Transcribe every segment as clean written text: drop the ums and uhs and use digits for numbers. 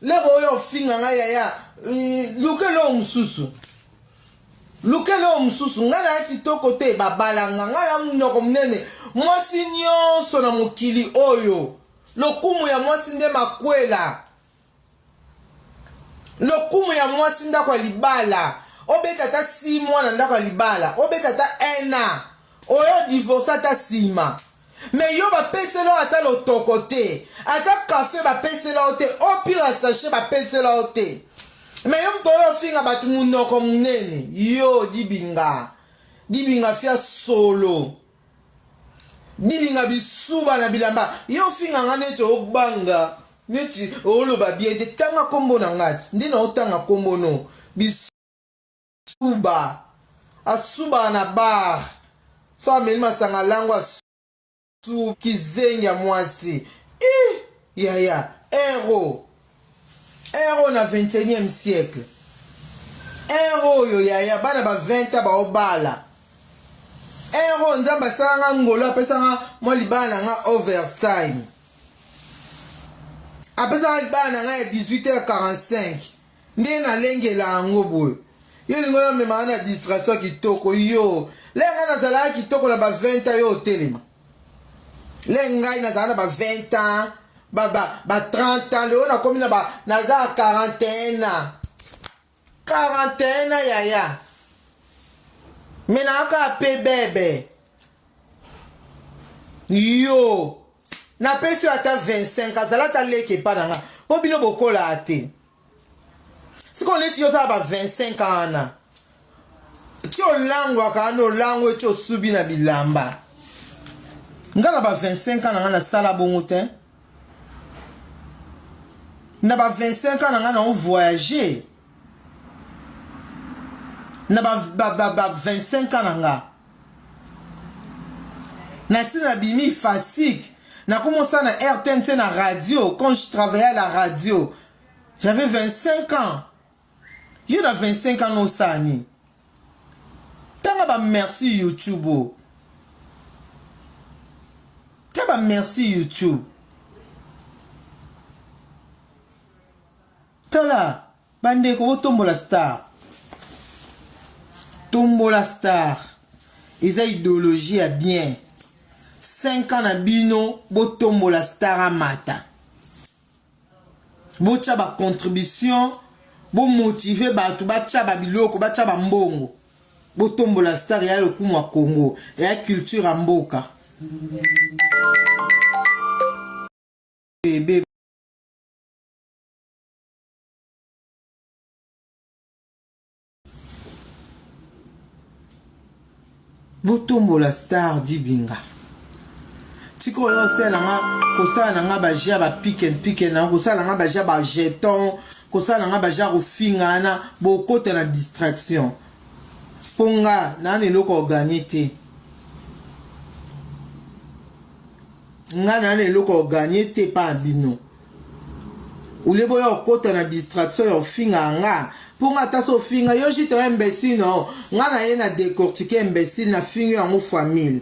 lero oyo finga nga yaya lukelo mususu lukelo mususu nga na kitoko te babalanga nga ya munoko munene mwasi nyonso na mokili oyo lokumu ya mwasi nde makwela lokumu ya mwasi ndako ya libala obeta ta 6 mois na ndako ya libala obeta ta 1 an oyo divorce ata sima me yo bapesela ata lotoko te ata kafe bapesela o te opira sachet bapesela o te me yo mto oyo finga bato munoko munene yo dibinga fia solo dibinga bisuba na bilamba yo finga nga neti obanga neti oloba bien te tanga kombo na ngati ndina otanga kombo no bisuba asuba na bar so ameli masanga lango su kizengi ya mwasi yaya ero na 21e siècle ero oyo yaya bana ba 20 baobala ero nzambe asalanga ngolo apesanga mwa libala nga overtime apesanga libala na nga ya 18h45 nde nalengela yango boye yo lingo yo memanga na distraction kitoko yo lenga nazalaka kitoko na ba 20 yo otelema lengai nazala na ba 20 ans ba 30 ans leo nakomi na naza 41 yaya menaka pe bebe yo napesi ata 25 azala ata leke epa na nga po bino bokola ate siko neti yo tala ba 25 ana ti olangwaka ana olangwe ti osubi na bilamba nga na ba 25 ans na nga nasala bongo te na ba 25 ans na nga na ovoyage na ba 25 ans na nga nasi na bimi fasik na commencé na RTNC na radio quand je travaillais à la radio j'avais 25 ans yo na 25 ans nosani tanga ba merci YouTube tanga ba merci YouTube tala bandeko botombola star tombola star eza idéologie ya bien 5 ans na bino botombola star amata botia ba contribution bo motiver bato batia ba biloko batia ba mbongo botombola star ya lokumu ya Congo ya culture ya mboka bebe botombola star dibinga tiko yo sala nga kosala nga ba ja ba pick and na kosala nga ba ja ba jeton kosala nga ba ja kofinga na bokota na distraction ponga na eloko organité nga na eloko organité pa bino ulebo yo kota na distraction yo finga nga ponga taso finga yo jito imbécile no nga na ye na décortiquer imbécile na finga yango famille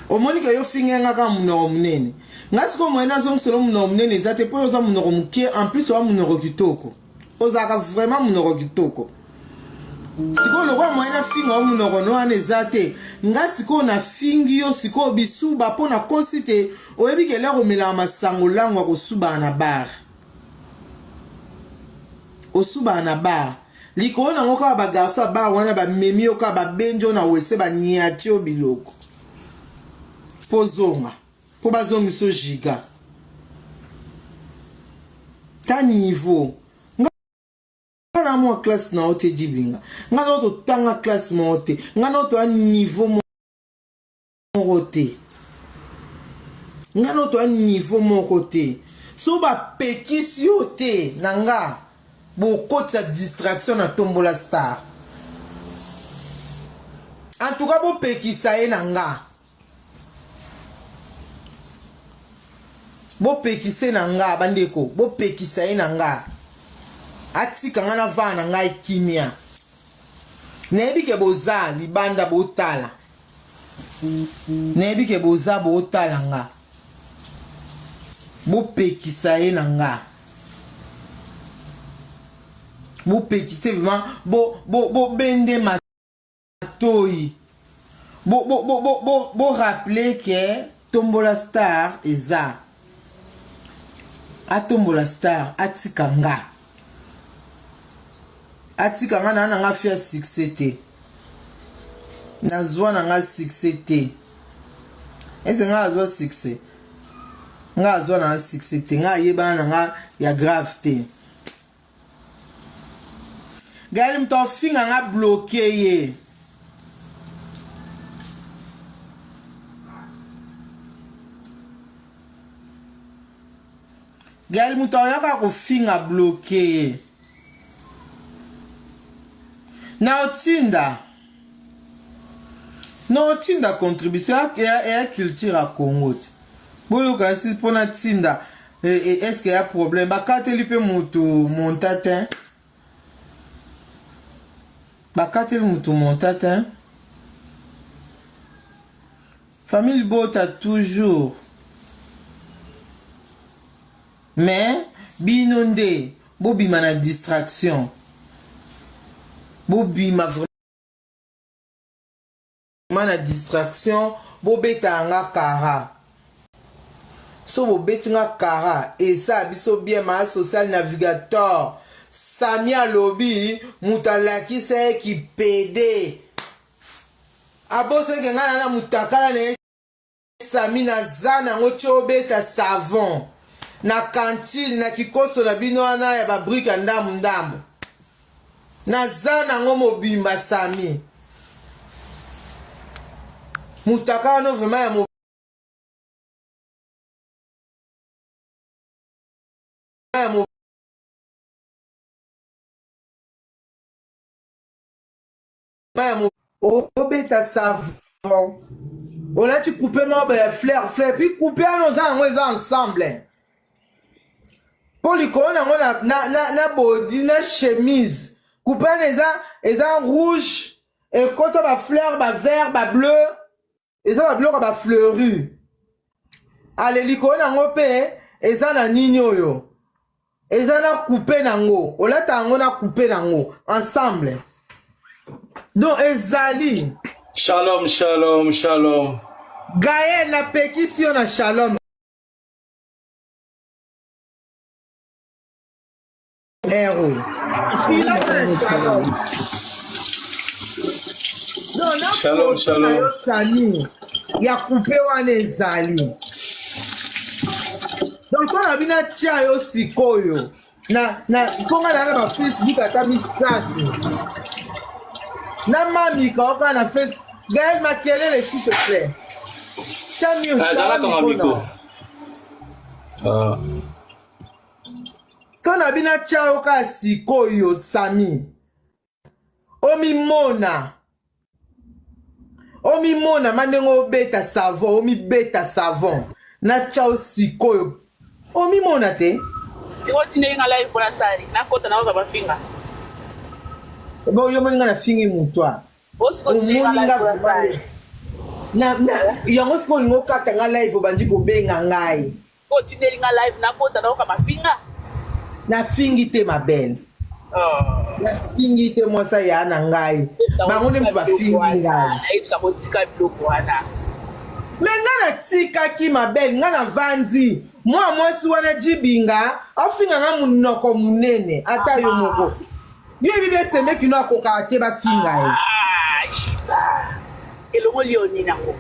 omonika yo finga nga ka munoko munene nga siko mwena zongo solo munoko munene ezate po yoza munoko mukie en plus wa munoko kitoko ozaka vraiment munoko kitoko siko lokwa mwena finga wa munoko no ane ezate nga siko na fingi yo siko bisuba po na konsite oyebi ke lero mela masango langwa kosuba na bar osuba na bar liko na ngoka ba garça bar wana ba memi oka ba benjo na wese ba niatio biloko pozonga po bazonga so giga ta niveau ngana mo classe na ote dibinga ngana to tanga classe mo ote ngana to a niveau mo ote ngana to a niveau mo côté so ba pekisi ote nanga beaucoup de distraction na tombola star en tout cas bo pekisa e nanga bo pekise nanga bandeko bo pekisa e nanga atika ngana vana ngai kimia nebi ke boza libanda botala nebi ke boza botala nga bo pekisa e nanga Bo pékissez vraiment. Bo bende matoi. Bo rappeler que Tombola Star eza. A Tombola Star atikanga. Atikanga na nga faire succès te. Na zwa na nga succès te. Ese nga zwa succès. Nga zwa na succès te. Nga yeba na nga ya grave te. Gali mto finga nga bloqué ye. Gali mto yaka ko finga bloqué ye. Na otinda. Na otinda contribution ya culture à Congo. Boyo kasi pona tinda. Est-ce qu'il y a problème? Bakate lipe mutu montatin. Bakate mutu montatin. Famille Bota toujours. Mais binonde bobi mana distraction. Bobi ma vraiment la distraction. Bobeta nga kara. So bobeti nga kara. Et ça biso bien ma social navigateur. Samia lobi mutalaki se ki pede. Abose ke nga na mutakala ne Sami na zana ngocho beta savon. Na cantine na kikoso na bino ana ya babrika ndambu. Na zana ngomo bimba Sami. Mutakala no vraiment ya obeta savon. On a tu coupé mon fleur, puis couper nos ans ensemble. Pour les corona, on na body, na chemise. Couper les ans rouge, et quand on va fleur, va vert, va bleu, et ça va bleu, va fleuri. Allez, les corona, on paye, et ça na nino yo. Et ça na coupé nango. On a coupé nango, ensemble. Donc, ezali. Shalom, shalom, shalom. Gaël la pétition à shalom. Héros. Shalom, shalom. Il y a coupé wana ezali. Donc, on a bien tia yo sikoyo. Na konga na ba Facebook ata misatu. Na mami ka na Facebook. Gaël Makelele, s'il te plaît. Zala ton amico. So na bina chao ka sikoyo Sami. Omi mona mandengo beta savon, omi beta savon. Na chao sikoyo. Omi mona te. Iko tine nga live pour la sari. Na kota na waka bafinga. Bo yo moninga na fingi mutwa. Osko tine nga live pour la sari. Yango siko ngo kata nga live bandi ko benga ngai. Ko tine nga live na kota na waka bafinga. Na fingi te ma belle. Na fingi te mo sa ya na ngai. Bango ne mtu ba fingi ngai. Aibu sa botika bloko wana. Menga na tika ki ma belle nga na vandi. Moi wana jibinga afinga nga munoko munene ata yo moko. Yo bibe sembe kino akoka te ba finga. Shita. Elongo lioni nango.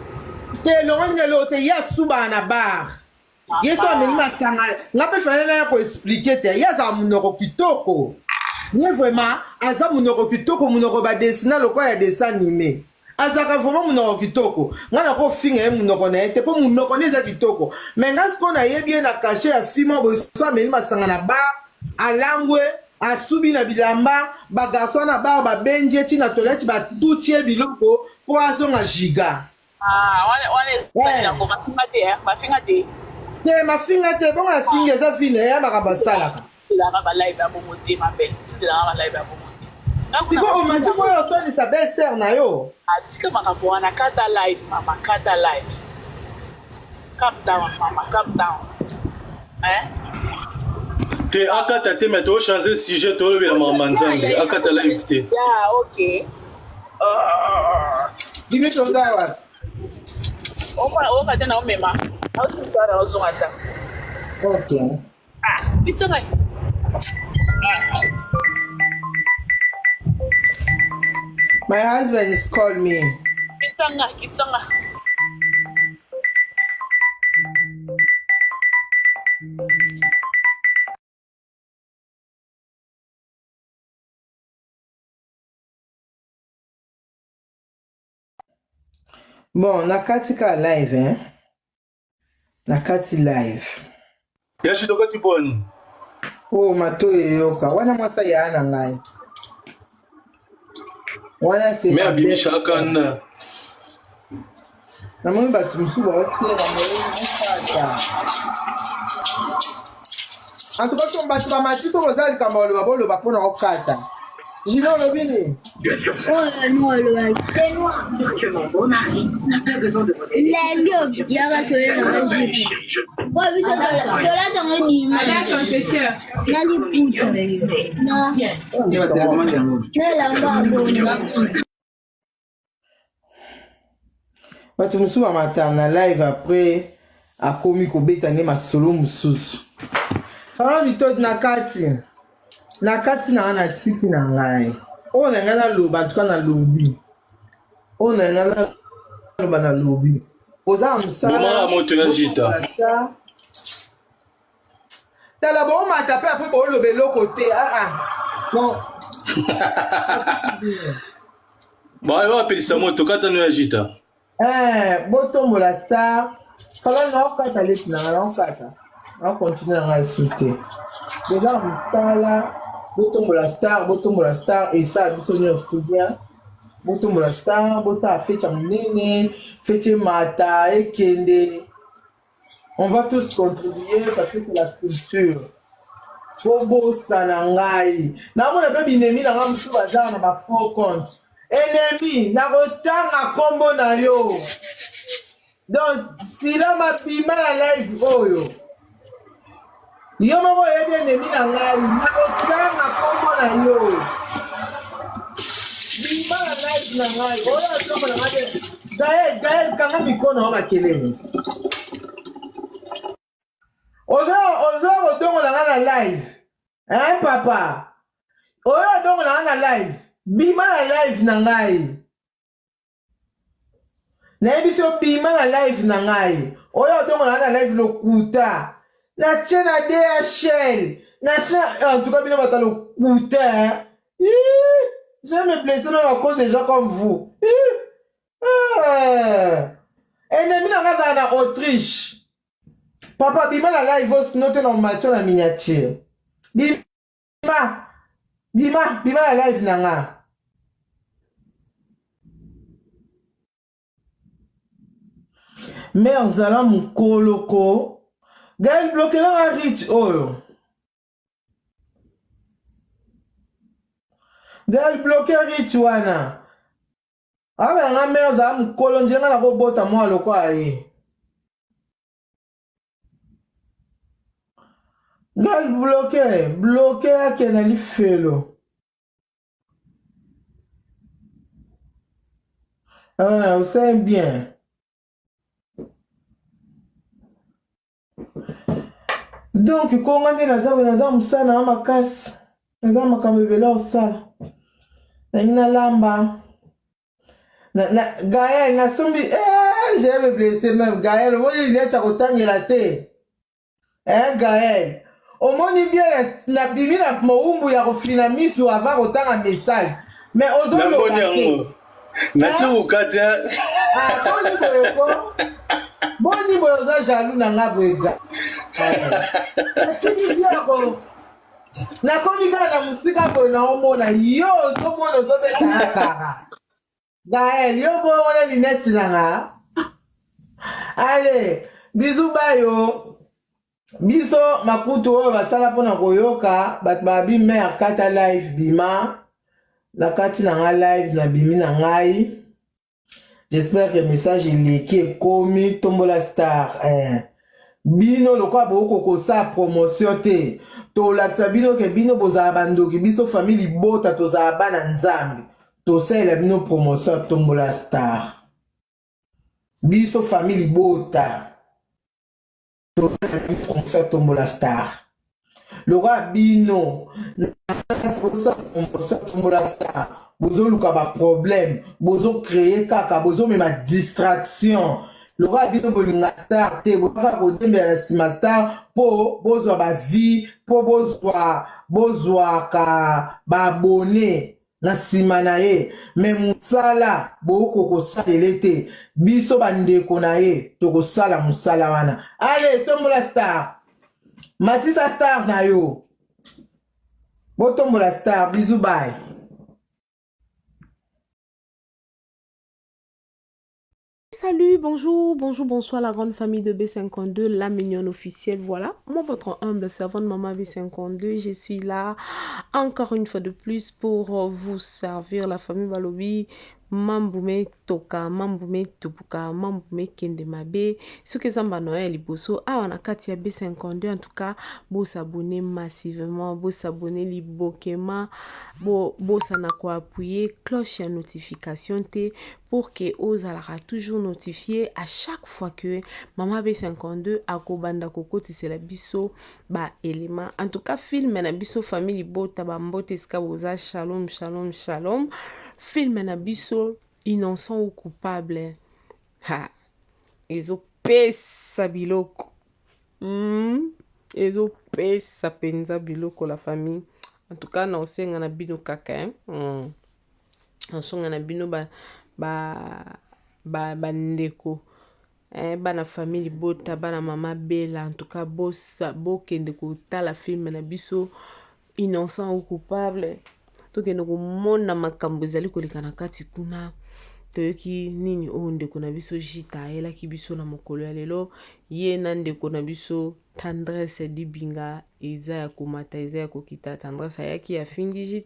Te elongo ngelo te ya suba na bar. Yeso ameli masanga. Nga pe fane na ya ko expliquer te. Ya za munoko kitoko. Ni vraiment aza munoko kitoko munoko ba desina lokwa ya dessin animé. Azaka vraiment munoko kitoko. Nga na ko finga munoko na ete po munoko neza kitoko. Menga sko na yebi na caché ya fima bo so ameli masanga na bar. Alangwe asubi na bilamba ba garçon na bar ba benje ti na toilette ba tutie biloko po azonga giga. Wane ko mafinga te. Te mafinga te bon afinga za fine ya bakabasala. La ba live ya momote ma belle. Tu la ba live ya momote. Tiko o manji ko yo so ni sa belle sœur na yo. Atika makapo wana kata live mama kata live. Calm down mama calm down. Te akata te mais to changer sujet to le mama nzambe akata live te. Yeah, okay. Dis-moi ton gars, ouais. On va tenir au même. How to start also ata. Ok. It's okay. My husband is calling me. Kitsanga. Bon, nakati ka live, hein? Nakati live. Yashi to kati boni. Oh, mato yoka. Wana mwasa ya ana ngai. Wana se. Me abimi shaka na. Na mimi batu msuba wasera mwele mfata. Antu batu mbatu ba matito rozali kama wale babolo bapona okata. Jino lobini. Oh non, c'est noir. Mon mari n'a pas besoin de modèle. Les lieux, il y a un soleil dans la jupe. Ouais, oui, c'est de là dans le dimanche. Non, du poutre. Non. Non, là-bas, bon. Batu msuba matana live après akomi kobeta ne masolo mususu. Fala vitod nakati. Nakati na ana chipi na ngai. O na ngana loba tuka na lobi. O na ngana loba na lobi. Oza msala. Mama moto ya jita. Tala bo mata pe après bo lobe lokote. Non. Ba yo apelisa moto kata no ya jita. Botombo la star. Fala na okata leti na ngana okata. On continue à insulter. Déjà, msala. Botombo la star et ça bisoni studio botombo la star bota fecha munene feche mata ekende on va tous contribuer parce que c'est la culture bobo sanangai na mona pe binemi na ngamusu bazana na ba faux compte ennemi na kotanga kombo na yo donc si la mapima na live oyo yo moko yede ennemi na ngai na kotanga kombo na yo bima na live na ngai oyo atombo na ngai gael kanga mikono wa makelele ozo kodongo na ngai na live papa oyo odongo na ngai na live bima na live na ngai nayebi so bima na live na ngai oyo odongo na ngai na live lokuta la tienne à DHL. En tout cas, bien va le coûter. Je vais me blesser même à cause des gens comme vous. Ennemi dans Autriche. Papa, bima la live va se noter dans le la miniature. Bima la live nanga. Mère Zala Mukoloko. Gaël bloqué là à Rich Oyo. Gaël bloqué Rich wana. Ah ben la mère za mukolo njenga la robota moi loko aye. Gaël bloqué à Kenali Felo. Vous savez bien. Donc, quand on est dans un musana, on a casse. Dans un macambébé au sale. Dans lamba. Gaël, na sombi. J'ai blessé même. Gaël, moi, il est à autant de la tête. Gaël. Au moins, il bien la bimi na moumbu ya refina mis ou avoir autant un message. Mais aux autres. Nati ukata. Boni boza jaloux na nga bwega. Na komika na musika bo na omona yo zo mona zo beta. Gaël yo bo wala linette na nga. Allez, bisous bayo. Biso makutu oyo basala pona koyoka bat babi mère kata live bima. La kati na nga live na bimi na ngai. J'espère que le message est liké comme Tombola Star. bino lokwa boko sa promotion te to laksa bino ke bino boza bandoki biso famille bota to za bana nzambe to sela bino promotion tombola star biso famille bota to sela bino promotion tombola star lokwa bino boza promotion tombola star bozo luka ba problème bozo créer kaka bozo mema distraction Lora bino bolinga star te boka kodembe na sima star po bozwa ba vie po bozwa ka ba abonné na sima na ye mais musala boko kosalele te biso bandeko na ye tokosala musala wana allez tombola star Matisa star na yo botombola star bisous bye. Salut, bonjour, bonsoir la grande famille de B52, la mignonne officielle, voilà. Moi, votre humble servante Maman B52, je suis là encore une fois de plus pour vous servir la famille Balobi. Mambume toka, mambume topuka, mambume kende mabe. Ce que ça m'a noé liboso. Ah, on a Katia B52 en tout cas. Beau s'abonner massivement, beau s'abonner libokema, beau ça n'a quoi appuyer cloche à notification t pour que vous allez toujours notifier à chaque fois que Maman B52 a kobanda koko c'est la biso ba élément. En tout cas film na biso famille bota ba mbote ska boza shalom shalom shalom. Film na biso innocent ou coupable. Ha. Ezo pesa biloko. Ezo pesa penza biloko la famille. En tout cas, na senga na bino kaka. Na senga na bino ba ndeko. Bana famille bota, bana mama bella. En tout cas, bokende ko tala film na biso innocent ou coupable. Toke no mona makambo ezali koleka na kati kuna toyoki nini o ndeko na biso jita ela ki biso na mokolo ya lelo ye na ndeko na biso tendresse dibinga eza ya komata eza ya kokita tendresse ayaki ya fingi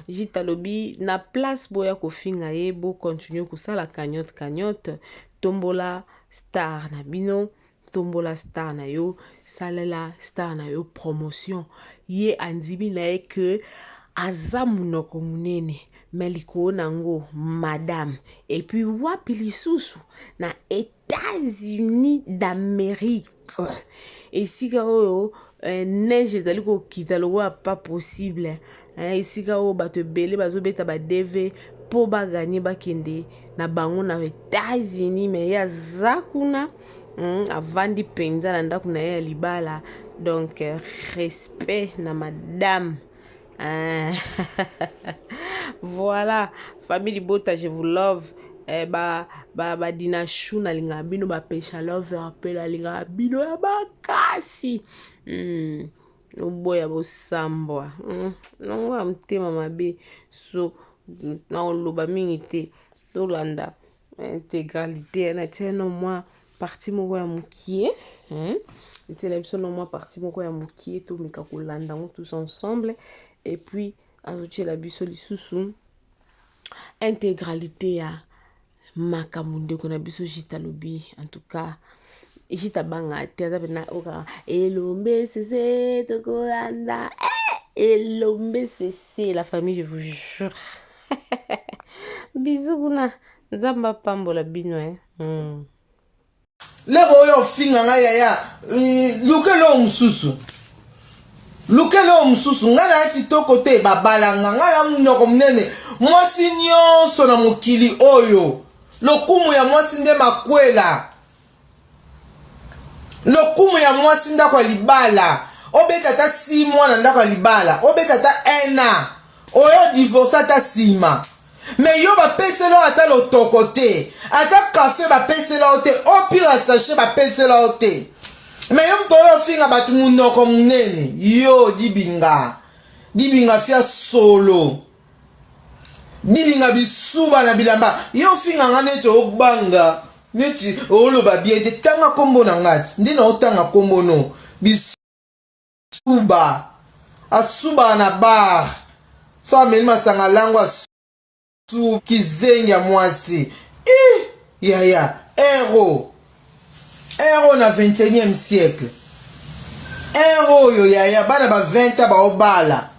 jita lobi na place boya kofinga ye bo continue kosala cagnotte tombola star na bino tombola star na yo salela star na yo promotion ye andibi na ye que aza munoko munene meliko nango madame et puis wapi lisusu na États-Unis d'Amérique esika oyo neige ezali kokita lokola pas possible esika oyo bato ebele bazobeta ba DV po baganye bakende na bango na États-Unis mais ye aza kuna avandi penza na ndako na ye ya libala donc respect na madame. Voilà, famille Bota, je vous love. Dina chou na linga bino ba pesha love rappel la linga bino ya bakasi. Oboya bo sambwa. Non amtema mabe so na oloba mingi te. Tolanda intégralité na tieno moi parti moko ya mukie. C'est la personne moi parti moko ya mukie to meka kolanda tous ensemble. Et puis, ajouter la bisoli sous intégralité à makamunde qu'on a biso jita lobi. En tout cas, jita banga teza bena oka elombe c'est tokolanda elombe c'est la famille je vous jure. Bisous kuna nzamba pambola bino Lego yo finga nga yaya lukelo mususu Lukelo mususu ngana ya kitoko te babalanga ngana munoko munene mwasi nyonso na mokili oyo lokumu ya mwasi nde makwela lokumu ya mwasi ndako ya libala obeta ta 6 mois na ndako ya libala obeta ta 1 an oyo divorce ata sima mais yo bapesela ata lotoko te ata kafe bapesela te opira sachet bapesela te mais yo mtoyo finga batu munoko munene yo dibinga fia solo dibinga bisuba na bilamba yo finga ngane to obanga neti oloba biete tanga kombo na ngati ndina otanga kombo no bisuba asuba na bar so ameni masanga lango su kizenga mwasi yaya ero na 21e siècle ero yo ya bana ba 20 ba obala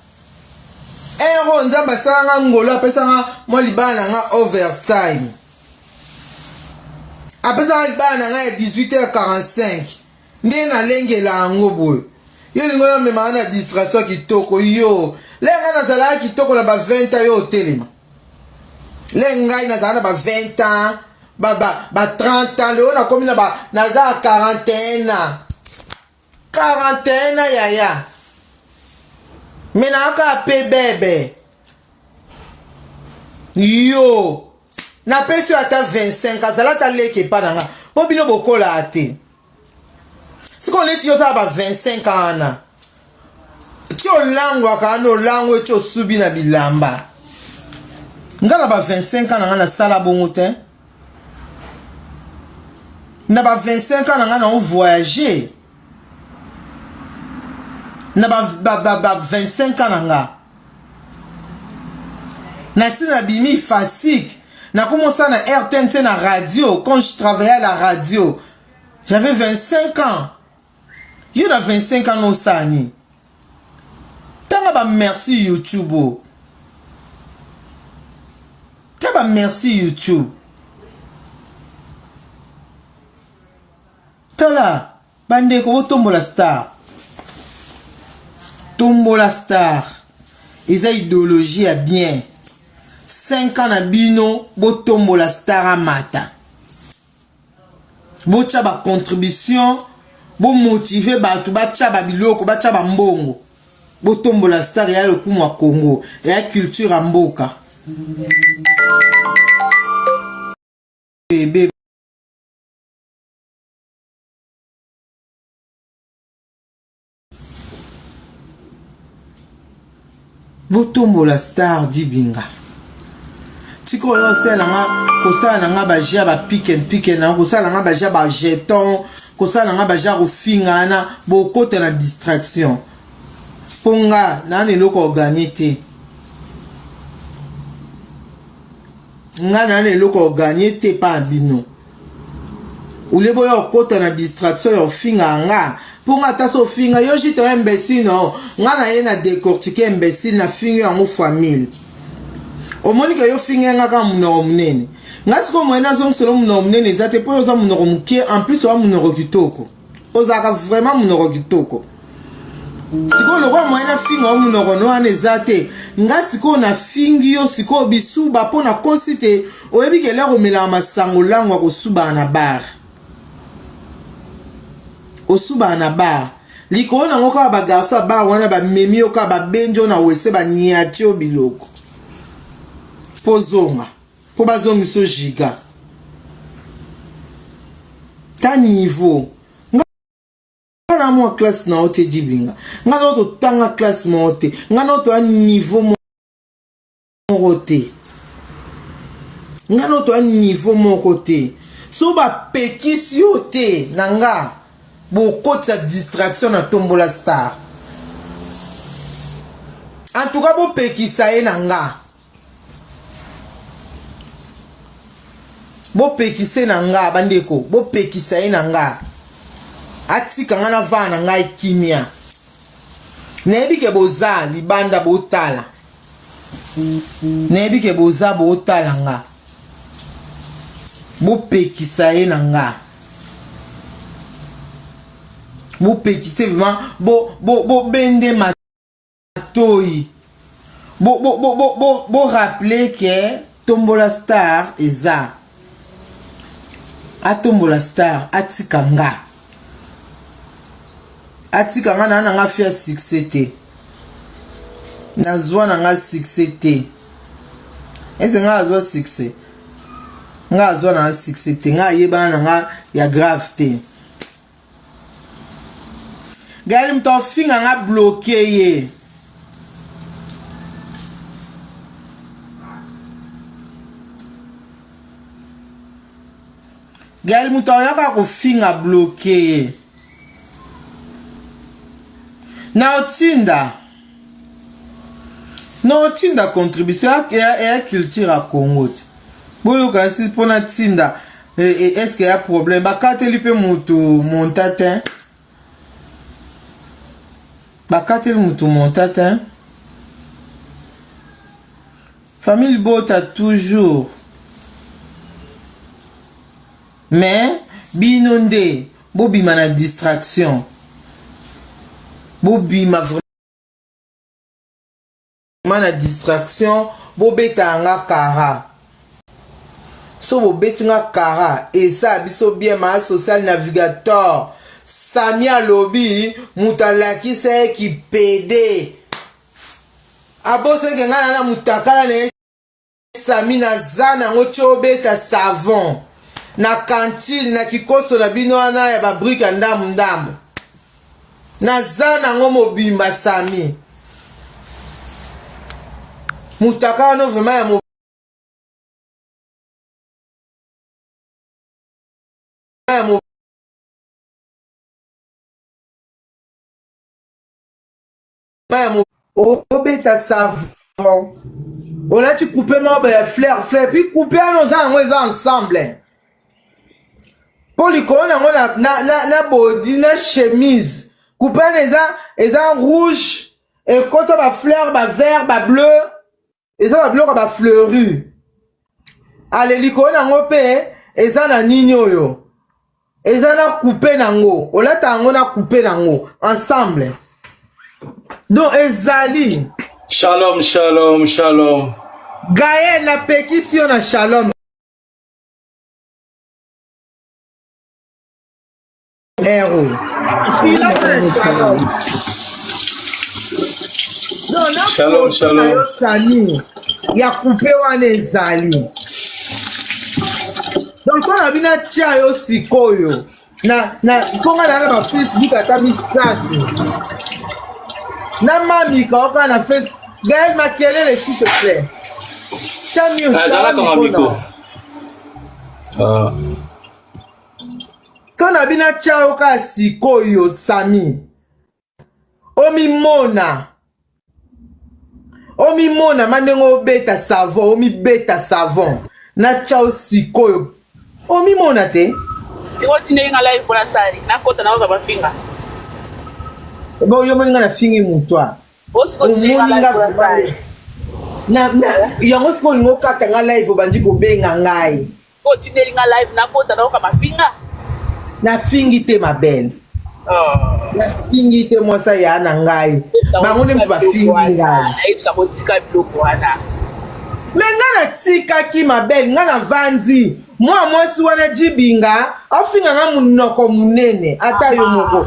ero nzamba salanga ngolo apesanga mo libana nga overtime apesanga libana nga 18h45 nde na lengela ngo boyo yo lingo yo mema na distraction kitoko yo lenga na zala kitoko na ba 20 yo telema lenga na zala ba 20 ans ba 30 ans leo na komi na ba na za 41 yaya mena aka pe bebe yo na pesi ata 25 azala ta leke pa nanga po bino bokola ate siko leti yo ta ba 25 ana tio langwa kano langwe tio subi na bilamba ngala ba 25 ana na sala bongo te na ba 25 ana na on voyager na ba 25 ans na sina bimi fasik na commencé na RTNC na radio quand je travaillais à la radio j'avais 25 ans yo na 25 ans no sani tanga ba merci YouTube tanga ba merci YouTube tala bande ko tombola star Tombola star, ils ont idéologie à bien. 5 ans na bino, bo tombola star à mata. Bo tchaba contribution, bo motiver ba tu ba tchaba biloko, ba tchaba mbongo. Bo tombola star ya le kumwa Congo, ya culture amboka. Bébé. Votombo la star dibinga. Tiko yo sela nga kosala nga ba ja ba pick na kosala nga ba ja ba jeton, kosala nga ba ja ko finga na bokota na distraction. Ponga na ne loko organité. Nga na ne loko organité pa bino. Ule boyo kota na distraction yo finga nga. Pour nga taso finga yo jite imbécile no nga na ye na décortiquer imbécile na finga yango famille omonika yo finga nga ka munoko munene nga siko mwena zongo solo munoko munene ezate po yo za munoko muke en plus wa munoko kitoko ozaka vraiment munoko kitoko siko lokwa mwena finga wa munoko no ane ezate nga siko na fingi yo siko bisuba po na konsite oyebi kele komela masango lango ko suba na bar osuba na bar liko na ngoka ba garso ba wana ba memi oka ba benjo na wese ba niatio biloko pozonga po bazongi so giga ta niveau ngana mo classe na ote dibinga ngana to tanga classe mo ote ngana to a niveau mo ote ngana to a niveau mo côté so ba pekisi ote nanga beaucoup de cette distraction na tombola star. En tout cas, bon pekisa nanga. Bo pekise nanga bandeko, bo pekisa nanga. Ati kangana va nanga kimia. Nebi ke boza libanda botala. Nebi ke boza botala nga. Bo pekisa nanga. Bo pekise vraiment bo bende matoi. Bo rappeler que tombola star eza. A tombola star atikanga. Atikanga na nga fia succès te. Na zwa na nga succès te. Ese nga zwa succès. Nga zwa na succès te. Nga yeba na nga ya grave te. Gali mto finga nga bloqué ye. Gali mto yaka ko finga bloqué ye. Na otinda contribution ya culture à Congo. Boyo kasi pona tinda est-ce qu'il y a problème? Bakateli pe mutu montatin. Bakateli mutu montatin. Famille Bota toujours. Mais, binonde, bobi mana distraction. Bobi ma vraiment na distraction, bobeta nga kara. So bobeti nga kara, et ça, biso bien ma social navigateur. Samia lobby, mutalaki se ki pede. Abose ke nga na mutakala ne Sami na zana ngocho beta savon. Na cantine na kikoso na bino wana ya ba brique ndambu. Na zana ngomo bimba Sami. Mutakala no vraiment ya obeta savon. On a tu coupé mon fleur, puis coupé à nos ans ensemble. Pour les cornes, on a na body, na chemise. Coupé les ans rouge, et quand on va fleur, va vert, va bleu, et ça va bleu, va fleuru. Allez, les cornes, on peut, et ça na nino yo. Et ça na coupé nango. On a coupé nango, ensemble. Donc, ezali. Shalom, shalom, shalom. Gaël na pétition na shalom. Héros. Shalom, shalom. Ya coupé wana ezali. Donc on a bien tia yo sikoyo. Na konga na ba Facebook ata misatu. Na mami ka na Facebook. Gaël Makelele, s'il te plaît. T'as mieux. Azala comme amico. Son abina chao ka sikoyo Sami. Omi mona mandengo beta savon, omi beta savon. Na chao sikoyo. Omi mona te. Iko tine nga live bona sari. Na kota na ba finga. Bo yo moninga na fingi mutwa. Osko tine nga live bona sari. Na yango siko ngo kata nga live bandi ko benga ngai. Ko tine nga live na kota na ba finga. Na fingi te ma belle. Na fingi te mwasa ya na ngai. Bango ne mpa fingi ngai. Na ipsa ko tika biloko wana. Menga na tika ki ma belle, nga na vandi. Mwasi wana jibinga, afinga nga munoko munene, ata yo moko.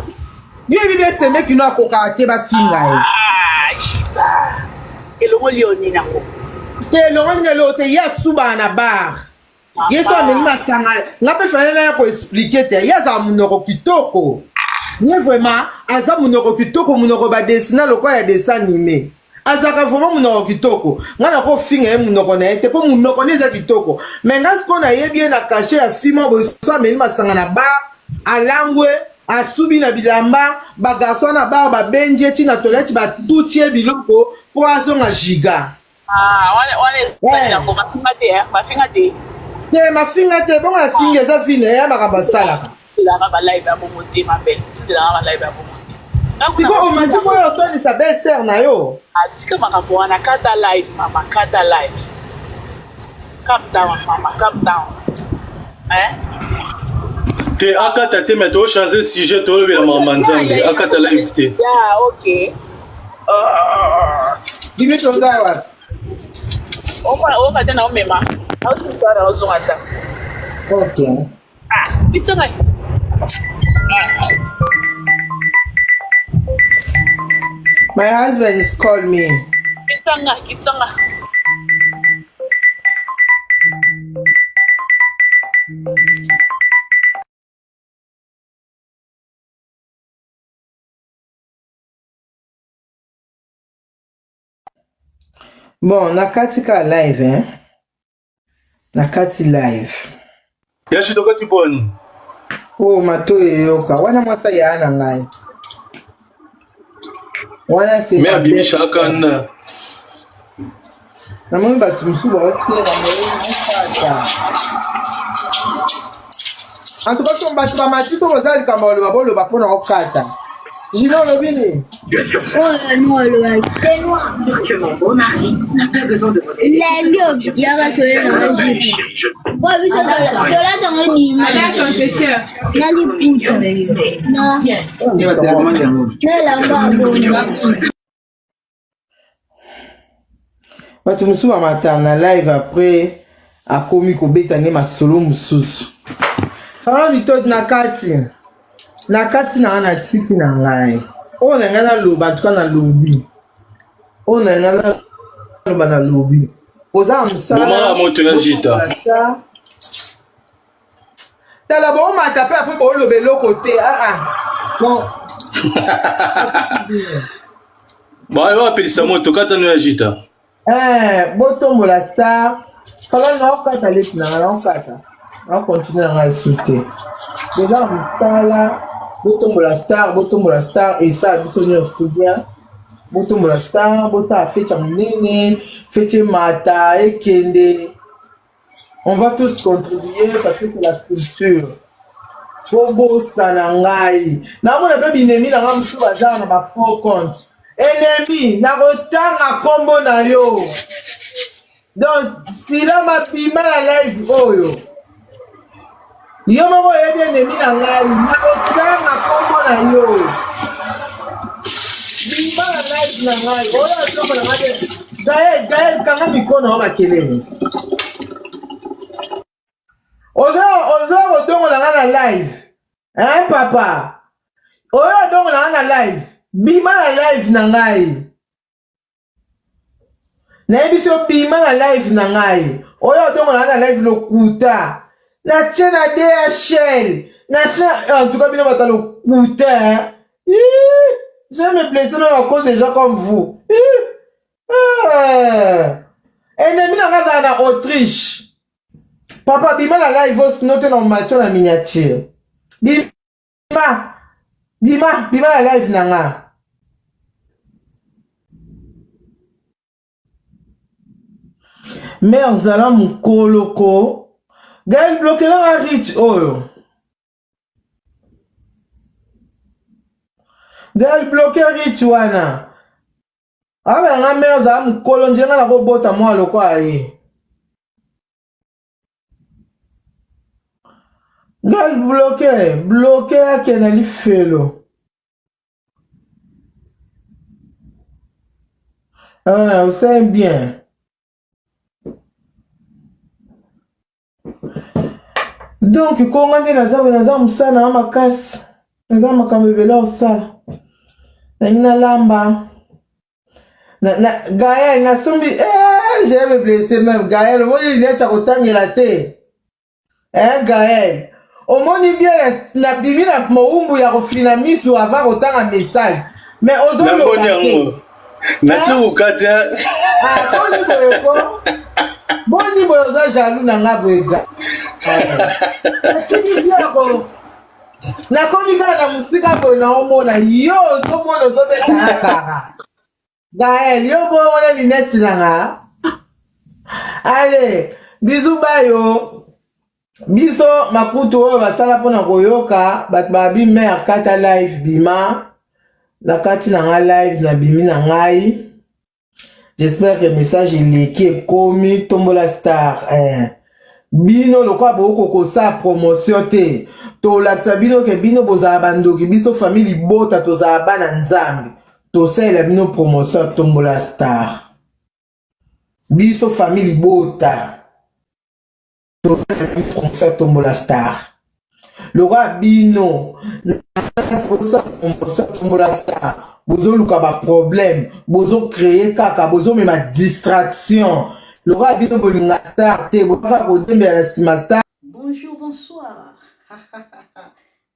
Yo bibe seme kino akoka te ba finga shita. Elongo lioni nango. Te elongo ngelo te ya suba na bar. Yeso ameni masanga. Nga pe fana na ko expliquer te, ya za munoko kitoko. Ni vraiment, aza munoko kitoko munoko ba dessiner loko ya dessin animé. Azaka vraiment munoko kitoko. Nga na ko finga munoko na ete po munoko neza kitoko. Mais nga ce qu'on a bien na cacher la fimo bo so ameni masanga na bar, alangwe, asubi na bilamba, ba garçon na bar ba benje ti na toilette ba tutie biloko po azonga giga. Ba finga te. Te ma finga te bonga finga eza fine ya makabasala. La ba live ya bomote ma belle. C'est la live ya bomote. Tiko o mati ko yo so ni sa belle sœur na yo. Atika makambo wana kata live mama kata live. Calm down mama calm down. Te akata te mais to changer sujet to le maman nzambe akata live te. Yeah, okay. Dimi to ndawa. O ka tena o mema. How to start also ata. Okay. It's okay. My husband is calling me. Kitsanga. Bon, nakatika live, hein? Nakati live. Yashi dokati boni. Oh, mato yoka. Wana mwasa ya ana ngai. Wana se. Me abibi shakana. Na mimi basi msuba wote na mimi mfata. En tout cas, ton bateau va matcher ton rosal comme le va pour nous quatre. Gino le vini. Oh là non, c'est noir. Que mon beau mari n'a pas besoin de modèle. Les vieux, il y a sur la Jeep. Ouais, oui, c'est là dans le dimanche. N'a dit putain. Non. Bato musu ba mata na live après akomi kobetane masolo mususu. Fala bitoti na kati na ana tipi na ngai. O na ngana loba tuka na lobi. O na ngana loba na lobi. Oza msala. Mama moto ya jita. Tala bo mata pe après ko lobe lokote. Bon. Bon, il va appeler ça moto quand on a jita. Botombo la star. Fala na okata letna na okata. On continue à insulter. Déjà, msala. Botombo la star et ça bisoni au studio. Botombo la star, bota fecha mnene, feche mata ekende. On va tous contribuer parce que c'est la culture. Bobo sanangai. Na mona pe binemi na ngamusu bazana na ba faux compte. Ennemi na kotanga kombo na yo. Donc si la mapima na live oyo. Yo moko yedi ennemi na ngai na kotanga kombo na yo. Bima na live na ngai. Oyo atoko na ngai. Gael kanga mikono wa makelele. Ozo odongo na ngai na live. Hein papa? Oyo odongo na ngai na live. Bima na live na ngai. Na ebiso bima na live na ngai. Oyo odongo na ngai na live lokuta. Na chena DHL. Na chena... En tout cas, bino bata lokuta. Je me blesser même à cause des gens comme vous. Ennemi na ngai na Autriche. Papa, bima na live os note na match na miniature. Bima na live na ngai. Mère Zala Mukoloko. Gaël bloqué là rich oyo. Gaël bloqué rich wana. Aba na mère Zala Mukolo njenga na kobota mwa loko aye. Gaël bloqué akena li felo. Vous savez bien. Donc, quand on est dans musana na makasi, naza makambebela osala. Na ina lamba. Na Gaël na sombi j'ai me blessé même Gaël, moi il est à kotangela te. Gaël. Au moni bien na bimi na moumbu ya kofina misu avant kotanga message. Mais ozo na tu ukata. Boni boza jaloux na ngabwega. Chini yako. Na komika na musika bona omona yo komona zobeta haka. Gaël yo bo wala lineti nanga. Allez, bisous bayo. Biso makutu oyo basala pona koyoka bat babi mère kata live bima. La kati nanga live na bimi na ngai. J'espère que le message est commis tombola star. Bino lokwa boko kosa promotion te. To laksa bino ke bino boza bandoki biso family bota to za bana nzambe. To sela bino promotion tombola star. Biso family bota. To sela bino promotion tombola star. Lokwa bino promotion tombola star. Bozo luka ba problème, bozo créer kaka, bozo mema distraction. Laura bino bolinga star te, boka ko dembe la star. Bonjour, bonsoir.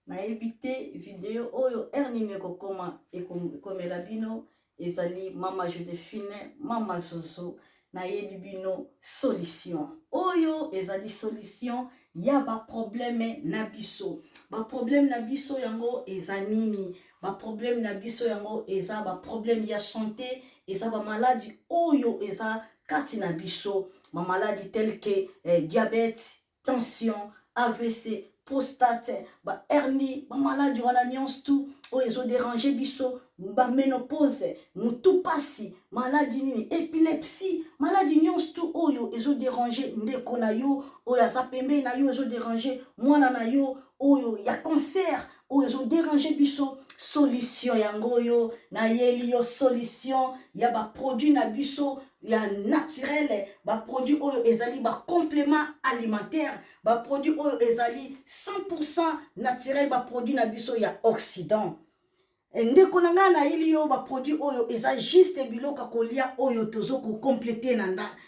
Na évité vidéo oyo ernine ko koma e komela bino ezali mama Joséphine, mama Zozo na yebi bino solution. Oyo ezali solution ya ba problème na biso. Ba problème na biso yango ezanini. Ba problème na biso yango eza ba problème ya santé, eza ba maladie oyo eza kati na biso, ma maladie telle que diabète, tension, AVC, prostate, ba hernie, ba maladie wana nyonso tout oyo ezo déranger biso, ba ménopause, mutu pasi, maladie nini, épilepsie, maladie nyonso tout oyo ezo déranger ndeko na yo, oyo aza pembe na yo ezo déranger mwana na yo, oyo ya cancer, oyo ezo déranger biso, solution yango yo na yeli yo solution ya ba produit na biso ya naturel, ba produit oyo ezali ba complément alimentaire, ba produit oyo ezali 100% naturel, ba produit na biso ya Occident. Ndeko na nga na ili yo ba produit oyo eza juste biloko kolia oyo tozo ko compléter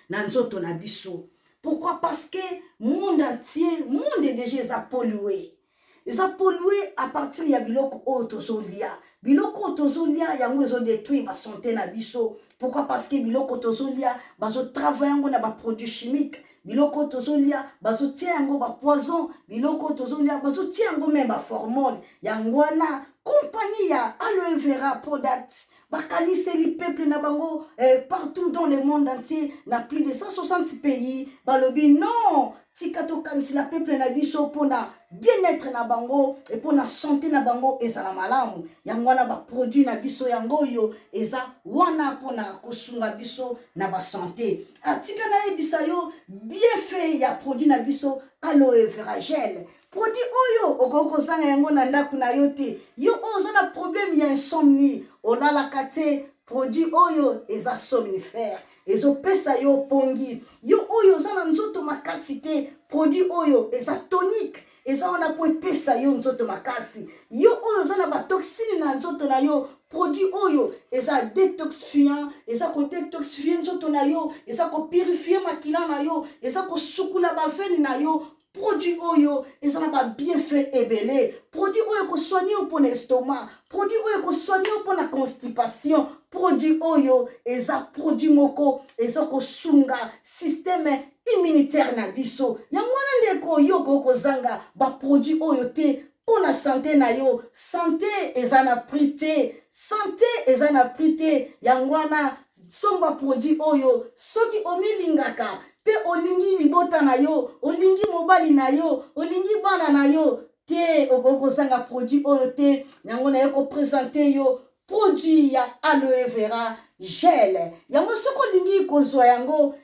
na nzoto na biso. Pourquoi? Parce que monde entier, monde déjà eza pollué. Ils ont pollué à partir de biloko otozolia. Biloko otozolia yango ezo détruire ba santé na biso. Pourquoi? Parce que biloko otozolia bazo travailler yango na ba produits chimiques. Biloko otozolia bazo tia yango ba poison. Biloko otozolia bazo tia yango même ba hormone. Yango wana compagnie ya aloe vera product. Bakalise li peuple na bango partout dans le monde entier, na plus de 160 pays. Balobi non. Tikato kanisi la peuple na biso pona bien-être na bango et pona santé na bango ezala malamu. Yango wana ba produit na biso yango yo eza wana pona kosunga biso na ba santé. Atika na ebisa yo bien fait ya produit na biso aloe vera gel. Produit oyo okoko zanga yango na ndaku na yo te. Yo oza na problème ya insomnie, olala kate produit oyo eza somnifère. Ezo pesa yo pongi. Yo oyo zana nzoto makasi te. Produit oyo eza tonique. Eza wana po pesa yo nzoto makasi. Yo oyo zana ba toxine na nzoto na yo. Produit oyo eza détoxifiant. Eza ko détoxifier nzoto na yo. Eza ko purifier makila na yo. Eza ko sukula ba veine na yo. Produit oyo ezana ba bienfait ebele. Produit oyo ko soigner pour l'estomac. Produit oyo ko soigner pour la constipation. Produit oyo eza produit moko eza ko sunga système immunitaire na biso. Yango wana ndeko yo ko zanga ba produit oyo te pour la santé na yo. Santé ezana prité. Santé ezana prité. Yango wana somba produit oyo soki omilingaka pe olingi libota na yo, olingi mobali na yo, olingi bana na yo, te okoko sanga produit oyo te, yango na yo ko présenter yo produit ya aloe vera gel. Yango soko lingi kozwa yango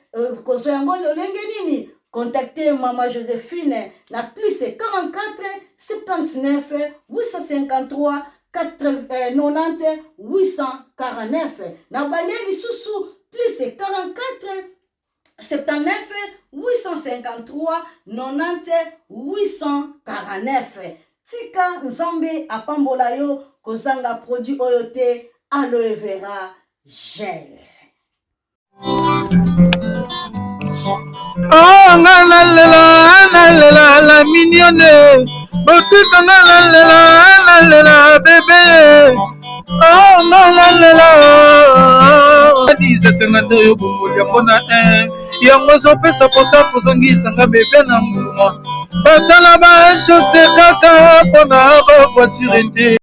lolenge nini? Contactez Maman Joséphine na plus 44 79 853 90 849. Na banyeli susu plus 44 79 853 90 849. Tika nzambe apambola yo kozanga produit oyo te aloe vera gel. Oh nalela la mignonne. Botika nalela bébé. Oh nalela. Dize senando yo bumbulia kona yango zopesa posa kozongisa nga bebe na mbuma basala ba chaussée kaka pona ba voiture te.